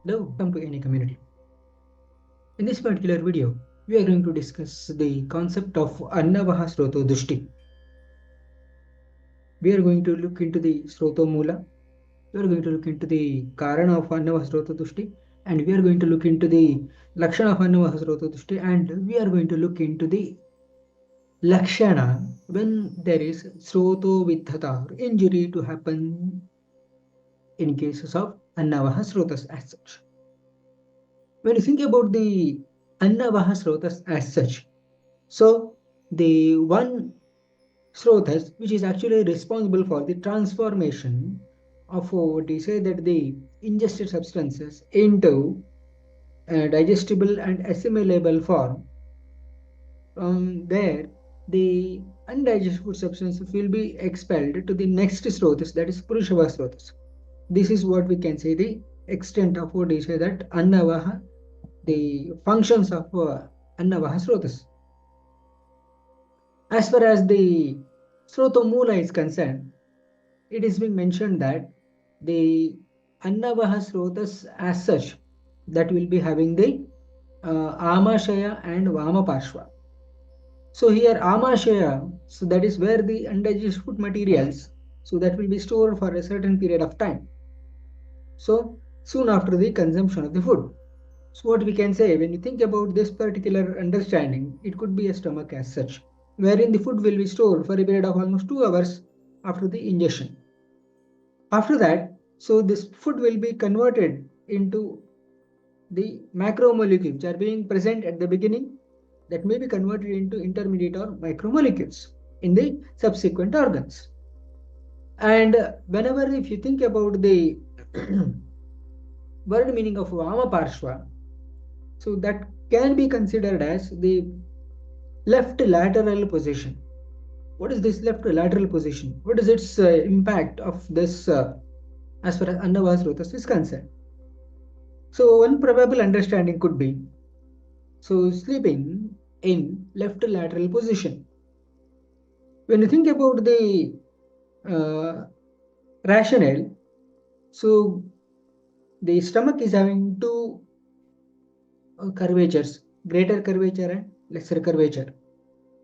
Hello, welcome to any community. In this particular video, we are going to discuss the concept of Annavaha Srotodushti. We are going to look into the Srotomula. We are going to look into the Karana of Annavaha Srotodushti, and we are going to look into the Lakshana of Annavaha Srotodushti, and we are going to look into the Lakshana when there is Srotoviddha or injury to happen in cases of Annavaha Srotas as such. When you think about the Annavaha Srotas as such, so the one Srotas, which is actually responsible for the transformation of what we say that the ingested substances into digestible and assimilable form. From there, the undigested substances will be expelled to the next Srotas, that is Purishavaha Srotas. This is what we can say the extent of what we say that Annavaha, the functions of Annavaha Srotas. As far as the Srotomula is concerned, it is being mentioned that the Annavaha Srotas as such that will be having the Amashaya and Vamaparshva. So here Amashaya, so that is where the undigested food materials, so that will be stored for a certain period of time. So soon after the consumption of the food. So what we can say when you think about this particular understanding, it could be a stomach as such, wherein the food will be stored for a period of almost 2 hours after the ingestion. After that, so this food will be converted into the macromolecules which are being present at the beginning, that may be converted into intermediate or macromolecules in the subsequent organs. And whenever if you think about the word meaning of Vama Parshva, so that can be considered as the left lateral position. What is this left lateral position? What is its impact of this as far as Annavaha Srotas is concerned? So one probable understanding could be so sleeping in left lateral position. When you think about the rationale, so the stomach is having two curvatures, greater curvature and lesser curvature,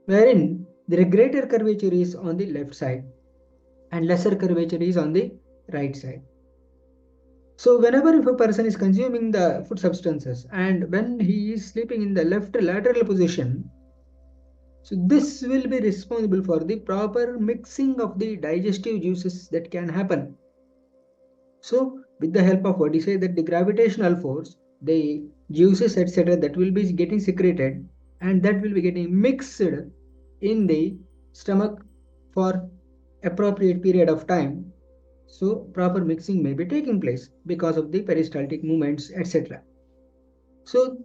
wherein the greater curvature is on the left side and lesser curvature is on the right side. So whenever if a person is consuming the food substances and when he is sleeping in the left lateral position, so this will be responsible for the proper mixing of the digestive juices that can happen. So with the help of what you say that the gravitational force, the juices etc. that will be getting secreted and that will be getting mixed in the stomach for appropriate period of time. So proper mixing may be taking place because of the peristaltic movements etc. So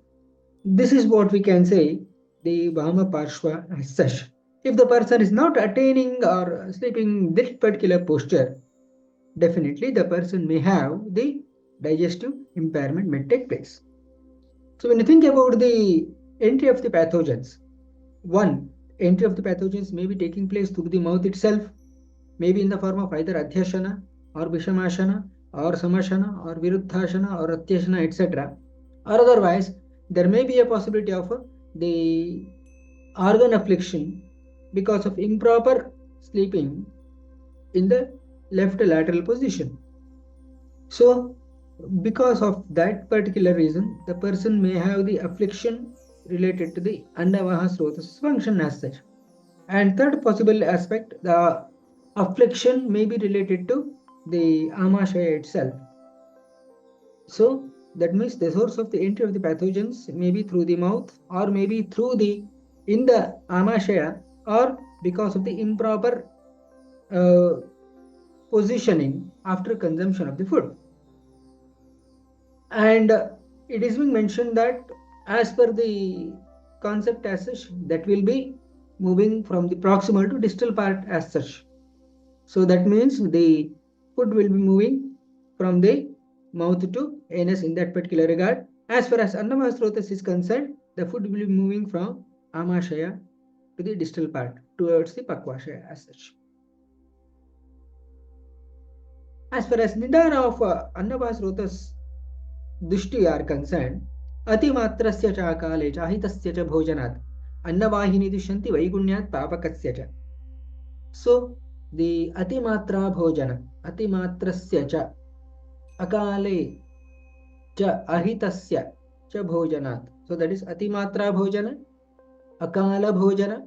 this is what we can say the Vama Parshva as such. If the person is not attaining or sleeping this particular posture, definitely the person may have the digestive impairment may take place. So when you think about the entry of the pathogens, one, entry of the pathogens may be taking place through the mouth itself, maybe in the form of either Adhyashana or Vishamashana or Samashana or Viruddhashana or Atyashana etc. Or otherwise, there may be a possibility of the organ affliction because of improper sleeping in the left lateral position. So, because of that particular reason, the person may have the affliction related to the Annavaha Srotas function as such. And third possible aspect, the affliction may be related to the Amashaya itself. So that means the source of the entry of the pathogens may be through the mouth or maybe through the in the Amashaya or because of the improper uh, positioning after consumption of the food. And it is being mentioned that as per the concept as such, that will be moving from the proximal to distal part as such. So that means the food will be moving from the mouth to anus in that particular regard. As far as Annavaha Srotas is concerned, the food will be moving from Amashaya to the distal part towards the Pakvashaya as such. As far as Nidana of Annavaha Srotas, Dushti are concerned, Atimatrasya cha akale cha ahitasya cha bhojanat, Annavahini dushanti vaigunyat papakasya cha. So, the Atimatra bhojana, Atimatrasya cha akale cha ahitasya cha bhojanat. So, that is Atimatra bhojana, Akala bhojana,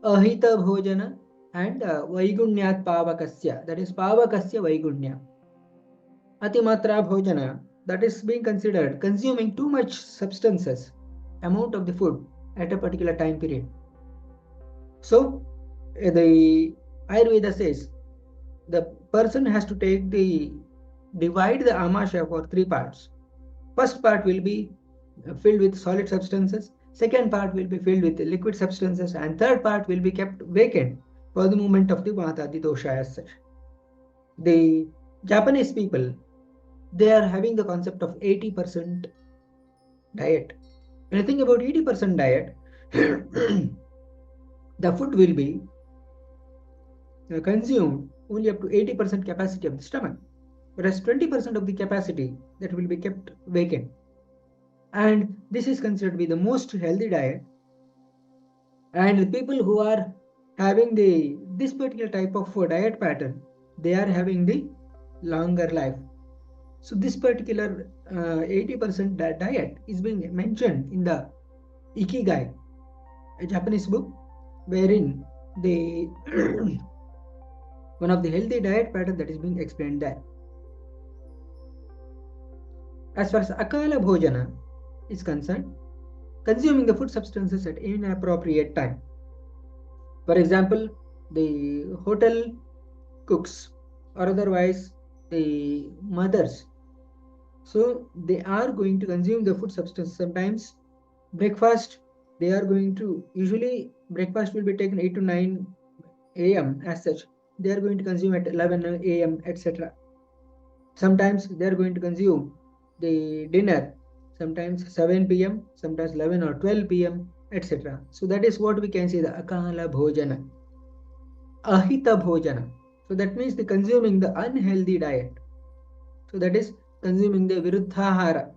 Ahita bhojana, and Vaigunyat pavakasya, that is Pavakasya Vaigunya. Atimatra bhojana, that is being considered consuming too much substances, amount of the food at a particular time period. So, the Ayurveda says the person has to divide the amasha for three parts. First part will be filled with solid substances, second part will be filled with liquid substances, and third part will be kept vacant for the movement of the vata, the dosha as such. The Japanese people, they are having the concept of 80% diet. When you think about 80% diet, the food will be consumed only up to 80% capacity of the stomach, whereas 20% of the capacity that will be kept vacant. And this is considered to be the most healthy diet. And the people who are having this particular type of diet pattern, they are having the longer life. So this particular 80% diet is being mentioned in the Ikigai, a Japanese book, wherein the one of the healthy diet pattern that is being explained there. As far as Akala Bhojana is concerned, consuming the food substances at inappropriate time. For example, the hotel cooks or otherwise the mothers, so they are going to consume the food substance. Sometimes breakfast, they are going to, usually breakfast will be taken 8 to 9 a.m. as such. They are going to consume at 11 a.m. etc. Sometimes they are going to consume the dinner, sometimes 7 p.m., sometimes 11 or 12 p.m., etc. So that is what we can say the Akala Bhojana. Ahita Bhojana. So that means the consuming the unhealthy diet. So that is consuming the Viruddhahara,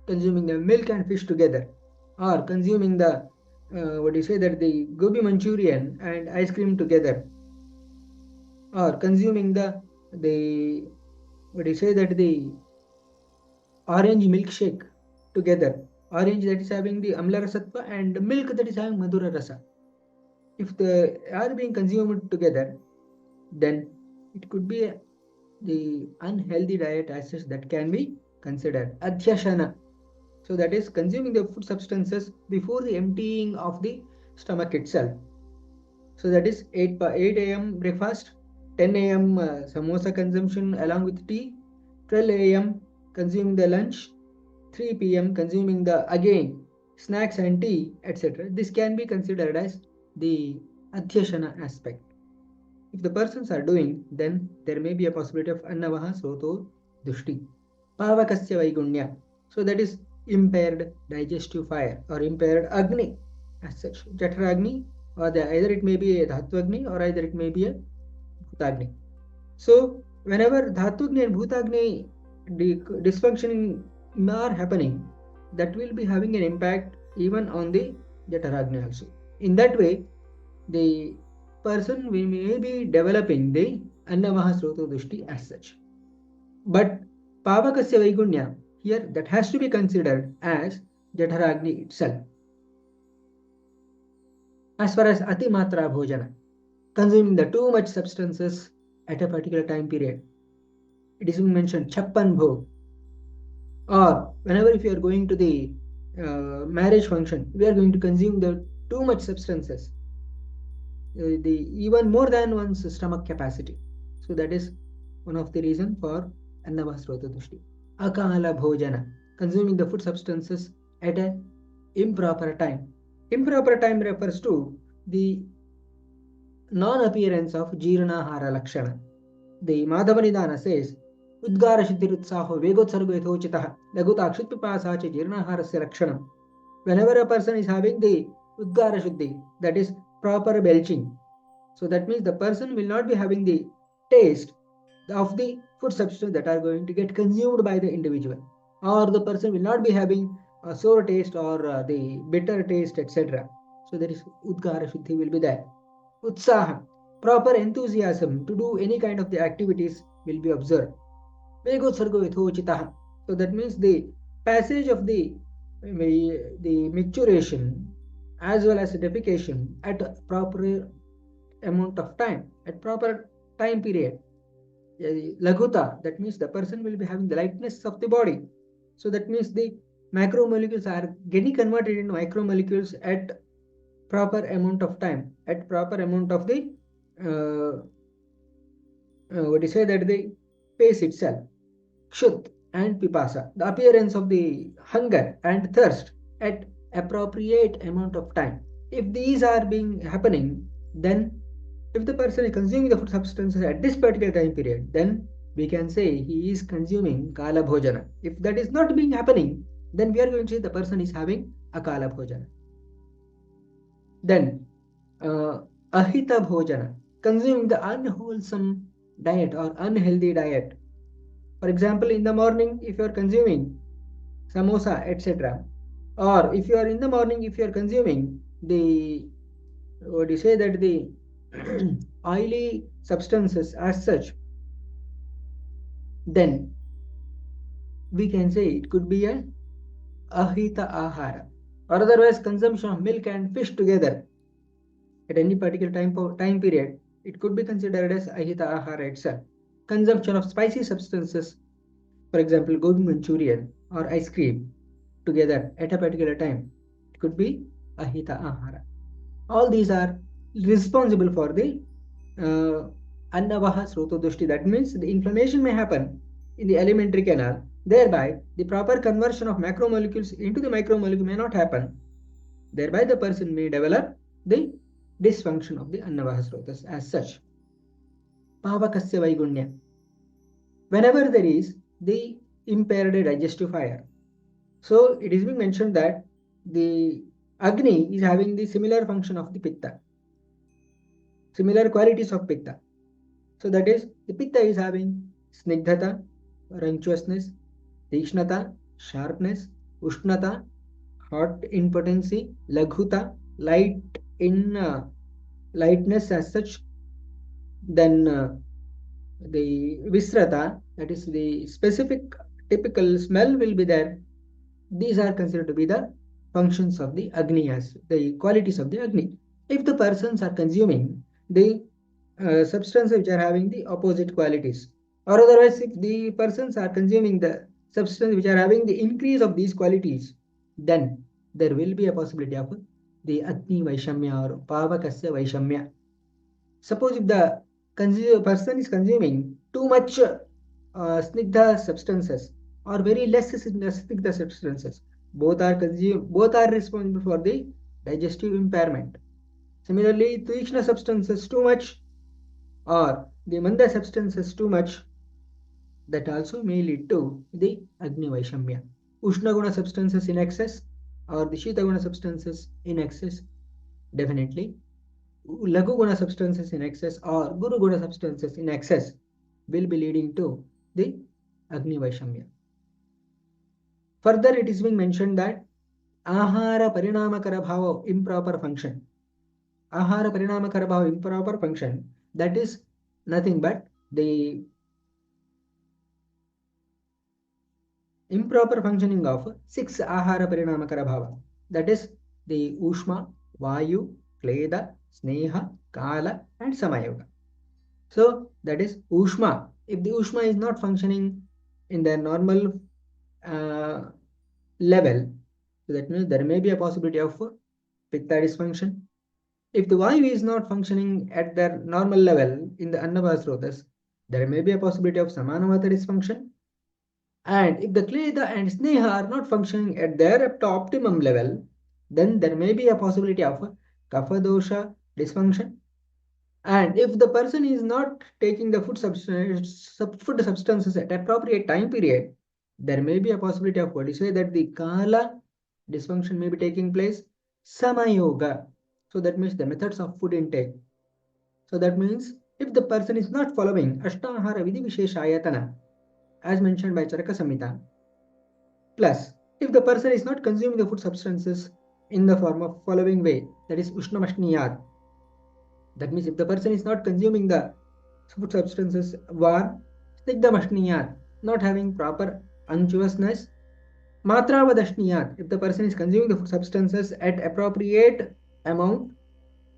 consuming the milk and fish together, or consuming the the gobi Manchurian and ice cream together, or consuming the the orange milkshake together, orange that is having the amla rasatva and milk that is having madura rasa. If they are being consumed together, then it could be the unhealthy diet as such that can be considered. Adhyashana. So that is consuming the food substances before the emptying of the stomach itself. So that is 8 a.m. breakfast, 10 a.m. Samosa consumption along with tea, 12 a.m. consuming the lunch, 3 p.m. consuming the again snacks and tea, etc. This can be considered as the Adhyashana aspect. If the persons are doing, then there may be a possibility of Annavaha Srotodushti. Pavakasya Vaigunya. So that is impaired digestive fire or impaired Agni as such. Jataragni, or either it may be a Dhatwagni or either it may be a Bhutagni. So whenever Dhatwagni and Bhutagni dysfunctioning are happening, that will be having an impact even on the Jataragni also. In that way, the person may be developing the Annavaha Srotodushti as such. But Pavakasya Vaigunya, here that has to be considered as Jataragni itself. As far as Atimatra Bhojana, consuming the too much substances at a particular time period, it is mentioned Chappan Bhog. Or whenever if you are going to the marriage function, we are going to consume the too much substances, even more than one's stomach capacity. So that is one of the reason for Annavaha Srotodushti. Akala Bhojana, consuming the food substances at an improper time. Improper time refers to the non-appearance of Jirnahara Lakshana. The Annavaha Nidana says, Udgara Shuddhirutsaho Vegotsargo Yathochitaha Laguta Akshutpipasa Cha Jirnaharasya Lakshanam. Whenever a person is having the Udgara Shuddhi, that is proper belching, so that means the person will not be having the taste of the food substances that are going to get consumed by the individual. or the person will not be having a sour taste or the bitter taste, etc. So there is Udgara Shuddhi will be there. Utsaha, proper enthusiasm to do any kind of the activities will be observed. Vego sargo yathochitaha. So that means the passage of the maturation as well as the defecation at a proper amount of time, at proper time period. Laghuta, that means the person will be having the lightness of the body. So that means the macromolecules are getting converted into micromolecules at proper amount of time, at proper amount of the uh, what do you say, that the pace itself. Kshut and pipasa, the appearance of the hunger and thirst at appropriate amount of time. If these are being happening, then if the person is consuming the food substances at this particular time period, then we can say he is consuming kala bhojana. If that is not being happening, then we are going to say the person is having a kala bhojana. Then ahita bhojana, consuming the unwholesome diet or unhealthy diet. For example, in the morning, if you are consuming samosa, etc., or if you are in the morning, if you are consuming the, what do you say, that the oily substances as such, then we can say it could be a ahita ahara, or otherwise consumption of milk and fish together at any particular time period, it could be considered as ahita ahara itself. Consumption of spicy substances, for example, gobi Manchurian or ice cream together at a particular time, it could be ahita ahara. All these are responsible for the Annavaha Srotodushti. That means the inflammation may happen in the alimentary canal. Thereby, the proper conversion of macromolecules into the micromolecule may not happen. Thereby, the person may develop the dysfunction of the Annavaha Srotas as such. Pavakasya Vaigunya. Whenever there is the impaired digestive fire. So it is being mentioned that the Agni is having the similar function of the Pitta, similar qualities of Pitta. So that is, the Pitta is having Snigdhata, unctuousness, Tikshnata, sharpness, Ushnata, hot in potency, Laghuta, light in lightness as such. Then the Visrata, that is the specific typical smell will be there. These are considered to be the functions of the Agni, as the qualities of the Agni. If the persons are consuming the substances which are having the opposite qualities, or otherwise if the persons are consuming the substance which are having the increase of these qualities, then there will be a possibility of the Agni Vaishamya or Pavakasya Vaishamya. Suppose if the person is consuming too much snigdha substances or very less snigdha substances, both are responsible for the digestive impairment. Similarly, Tuishna substances too much or the Manda substances too much, that also may lead to the Agni Vaishamya. Ushna Guna substances in excess or the Shita Guna substances in excess, definitely Lagu Guna substances in excess or Guru Guna substances in excess will be leading to the Agni Vaishamya. Further, it is being mentioned that Ahara Parinamakara Bhava improper function. Ahara Parinamakara Bhava improper function, that is nothing but the improper functioning of 6 Ahara Parinamakara Bhava. That is the Ushma, Vayu, Kleda, Sneha, Kala and Samayoga. So that is Ushma. If the Ushma is not functioning in the normal level, so that means there may be a possibility of Pitta dysfunction. If the Vayu is not functioning at their normal level in the Annavaha Srotas, there may be a possibility of Samanavata dysfunction. And if the Kleda and Sneha are not functioning at their optimum level, then there may be a possibility of Kapha dosha dysfunction. And if the person is not taking the food substances at appropriate time period, there may be a possibility of what you say, that the Kala dysfunction may be taking place. Samayoga. So that means the methods of food intake. So that means if the person is not following Ashtahara Vidhi Vishesha Ayatana, as mentioned by Charaka Samhita, Plus, if the person is not consuming the food substances in the form of following way, that is Ushnamashniyat. That means if the person is not consuming the food substances warm, Snigdhamashniyat, not having proper unctuousness, Matravadashniyat, if the person is consuming the food substances at appropriate amount,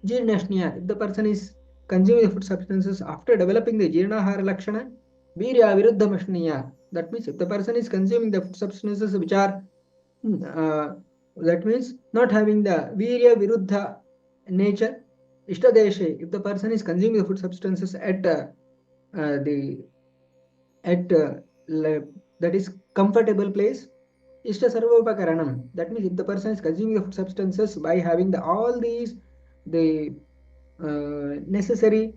Jirnashniyat, if the person is consuming the food substances after developing the Jirnahara Lakshana, Virya Viruddhamashniyat, that means if the person is consuming the food substances which are that means not having the Virya Viruddha nature, Ishtadeshe, if the person is consuming the food substances at that is comfortable place, Ishta Sarvopakaranam. That means if the person is consuming the food substances by having all these the necessary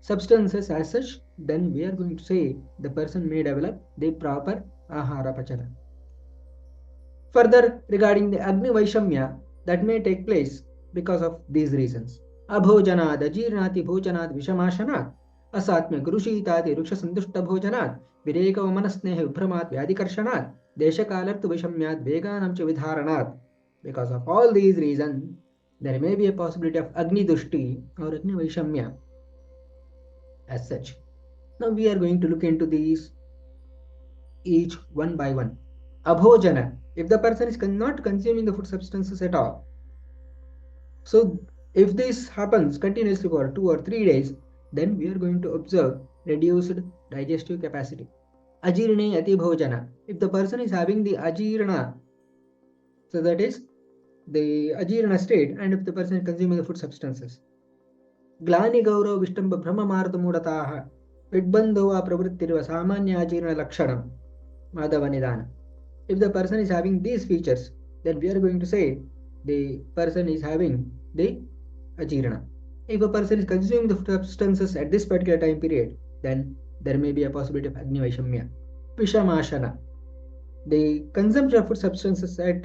substances as such, then we are going to say the person may develop the proper ahara pachana. Further, regarding the Agni Vaishamya, that may take place because of these reasons. Abhojanad, Ajirnati Bhojanad, Vishamashanat, Asatmya Gurushitati, Ruksha Sandushta Bhojanat, Vireka Manasneha Vibhramat, Vyadikarshanat, Deshakalartu Vishamyat, Veganam Vidharanat. Because of all these reasons, there may be a possibility of Agni Dushti or Agni Vaishamya as such. Now we are going to look into these each one by one. Abhojana, if the person is not consuming the food substances at all. So if this happens continuously for 2 or 3 days, then we are going to observe reduced digestive capacity. Ajirne ati bhojana, if the person is having the ajirna, so that is the ajirna state, and if the person is consuming the food substances. Glani gaurav vishtamba brahma martha mudataha, vidbandhova pravrittirva samanya ajirna lakshanam, Madhava Nidana. If the person is having these features, then we are going to say the person is having the ajirana. If a person is consuming the substances at this particular time period, then there may be a possibility of Agni Vaishamya. Vishamashana, the consumption of food substances at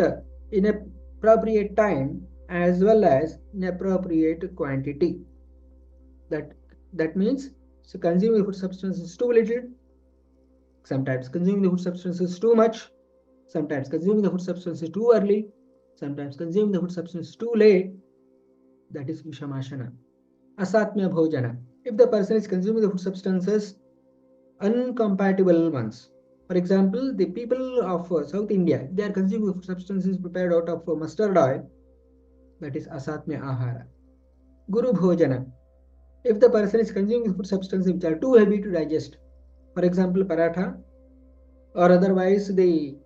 inappropriate time as well as inappropriate quantity. That means so consuming food substances too little, sometimes consuming the food substances too much, sometimes consuming the food substances too early, sometimes consuming the food substances too late. That is Vishamashana. Asatmya Bhojana, if the person is consuming the food substances uncompatible ones. For example, the people of South India, they are consuming the food substances prepared out of mustard oil. That is Asatmya Ahara. Guru Bhojana, if the person is consuming food substances which are too heavy to digest. For example, paratha or otherwise the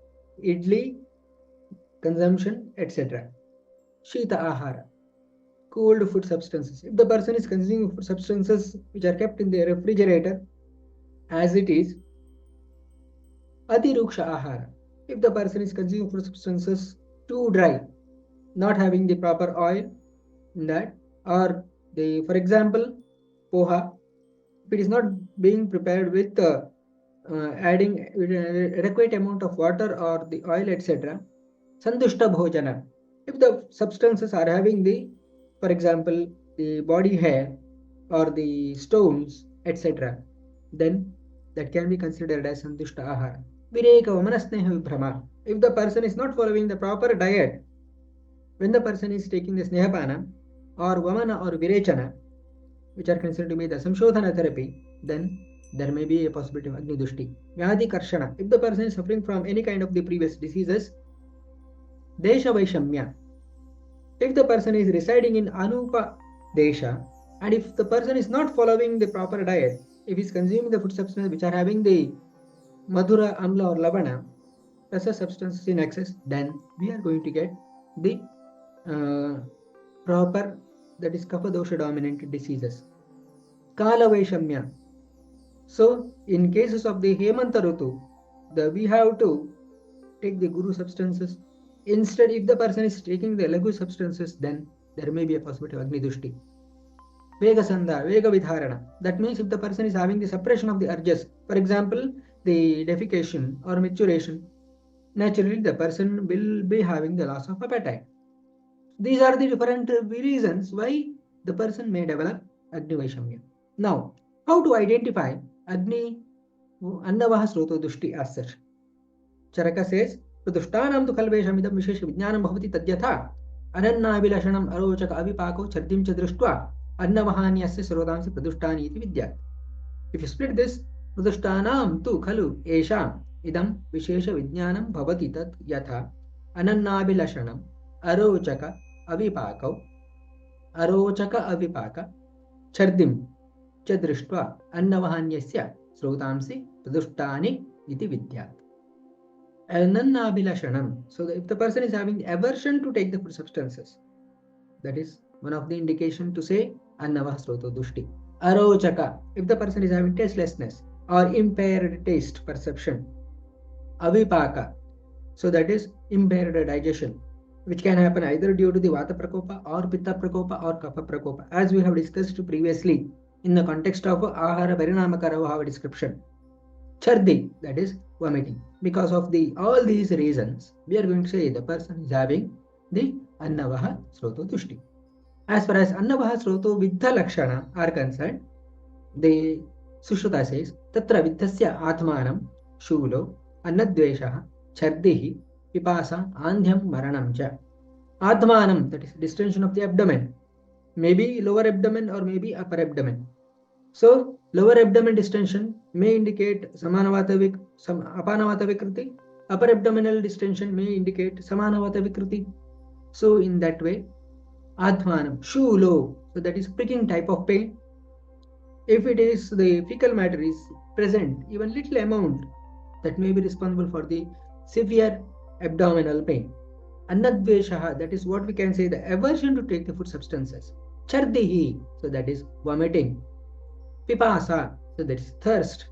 idli consumption, etc. Shita Ahara, cooled food substances. If the person is consuming food substances which are kept in the refrigerator as it is. Ati Ruksha Ahara, if the person is consuming food substances too dry, not having the proper oil in that, or for example, poha, if it is not being prepared with adding adequate amount of water or the oil, etc. Sandushta Bhojana, if the substances are having for example, the body hair or the stones, etc., then that can be considered as Sandushta Ahara. Vireka Vamanasneha Vibhrama, if the person is not following the proper diet, when the person is taking the Snehapana or Vamana or Virechana, which are considered to be the Samshodhana therapy, then there may be a possibility of Agni Dushti. Vyadhi Karshana, if the person is suffering from any kind of the previous diseases. Desha Vaishamya, if the person is residing in Anupa Desha, and if the person is not following the proper diet, if he is consuming the food substances which are having the Madhura, Amla or Lavana, rasa substances in excess, then we are going to get the proper, that is Kapha Dosha dominant diseases. Kala Vaishamya. So, in cases of the Hemanta Rutu, we have to take the Guru substances. Instead, if the person is taking the Lagu substances, then there may be a possibility of Agni Dushti. Vega Sandha, Vega Vidharana. That means if the person is having the suppression of the urges, for example, the defecation or maturation, naturally the person will be having the loss of appetite. These are the different reasons why the person may develop Agni Vaishamya. Now, how to identify Agni Annavaha Srotodushti as such? Charaka says, Pradushtanam tu kalveshamidam vishesha vijnanam bhavati tadyatha anannavilashanam arochaka avipako chardim cha drishtva annavahanyasya srodamsi pradushtani iti vidyat. If you split this, Pradushtanam tu khalu esham idam vishesha vijnanam bhavati tat yatha anannavilashanam arochaka avipako chardim cha drishtva annavahanyasya srodamsi pradushhtani iti vidyat. Anannabilashanam. So if the person is having aversion to take the food substances, that is one of the indication to say Annavaha Srotodushti. Arochaka. If the person is having tastelessness or impaired taste perception. Avipaka. So that is impaired digestion, which can happen either due to the Vata Prakopa or Pitta Prakopa or Kapha Prakopa, as we have discussed previously in the context of Ahara Parinamakara description. Chardi, that is vomiting. Because of all these reasons, we are going to say the person is having the Annavaha Srotodushti. As far as Annavaha Srotoviddha Lakshana are concerned, the Sushruta says, Tatra Viddhasya Atmanam Shulo Annadveshaha Chardihi Pipasa Andhyam Maranam Cha. Atmanam, that is distension of the abdomen, maybe lower abdomen or maybe upper abdomen. So, lower abdomen distension may indicate Apanavata Vikriti. Upper abdominal distension may indicate Samanavata Vikriti. So, in that way, Atmanam, Shulo, so that is pricking type of pain. If it is the fecal matter is present, even little amount, that may be responsible for the severe abdominal pain. Annadveshaha, that is what we can say, the aversion to take the food substances. Chardihi, so that is vomiting. Pipasa, so that is thirst.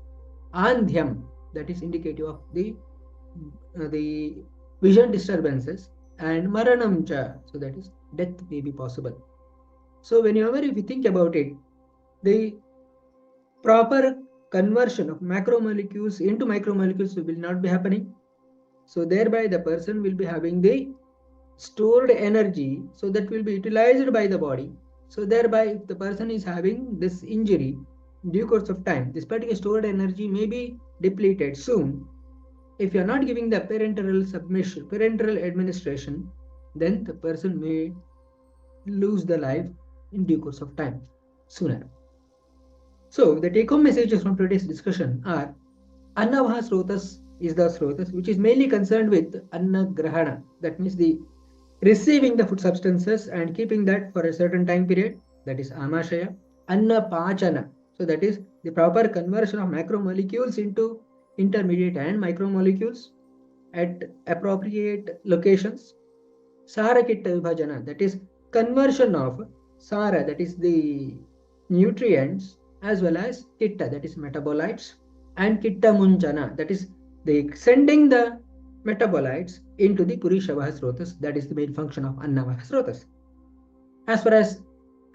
Andhyam, that is indicative of the vision disturbances. And Maranamcha, so that is death may be possible. So whenever if you think about it, the proper conversion of macromolecules into micromolecules will not be happening. So thereby the person will be having the stored energy, so that will be utilized by the body. So thereby if the person is having this injury, in due course of time, this particular stored energy may be depleted soon. If you are not giving the parenteral administration, then the person may lose the life in due course of time, sooner. So the take-home messages from today's discussion are: Annavaha Srotas is the Srotas which is mainly concerned with Anna Grahana, that means the receiving the food substances and keeping that for a certain time period, that is Amashaya. Anna Pachana, so that is the proper conversion of macromolecules into intermediate and micromolecules at appropriate locations. Sarakitta Vibhajana, that is conversion of Sara, that is the nutrients, as well as Kitta, that is metabolites, and Kitta Munchana, that is the sending the metabolites into the Purishavaha Srotas, that is the main function of Annavaha Srotas. As far as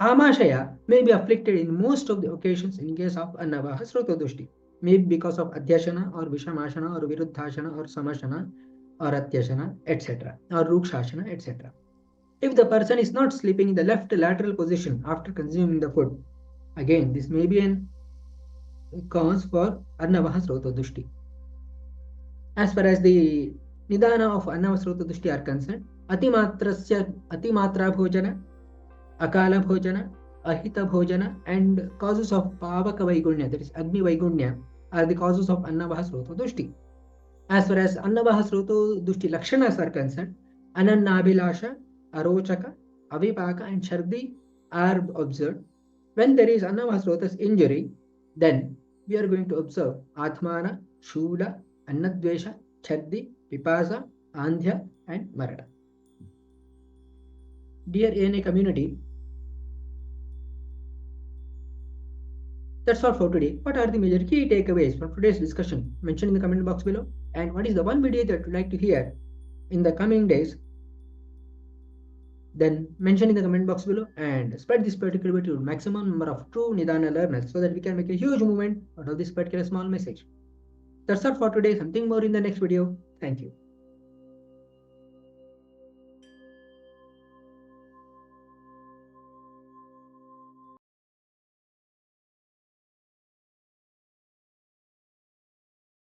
Amashaya may be afflicted in most of the occasions in case of Annavaha Srotodushti, maybe because of Adhyashana or Vishamashana or Viruddhashana or Samashana or Atyashana, etc. or Rukshashana, etc. If the person is not sleeping in the left lateral position after consuming the food, again this may be an cause for Annavaha Srotodushti. As far as the Nidana of Annavaha Srotodushti are concerned, Atimatra Bhojana, Akala Bhojana, Ahita Bhojana, and causes of Pavaka Vaigunya, that is Agni Vaigunya, are the causes of Annavaha Srotodushti. As far as Annavaha Srotodushti Lakshanas are concerned, Anannabhilasha, Arochaka, Avipaka, and Chardi are observed. When there is Annavaha Srotas injury, then we are going to observe Atmana, Shula, Annadvesha, Chardi, Pipasa, Andhya, and Marana. Dear ANA community, that's all for today. What are the major key takeaways from today's discussion? Mention in the comment box below. And what is the one video that you'd like to hear in the coming days? Then mention in the comment box below and spread this particular video to maximum number of true Nidana learners so that we can make a huge movement out of this particular small message. That's all for today. Something more in the next video. Thank you.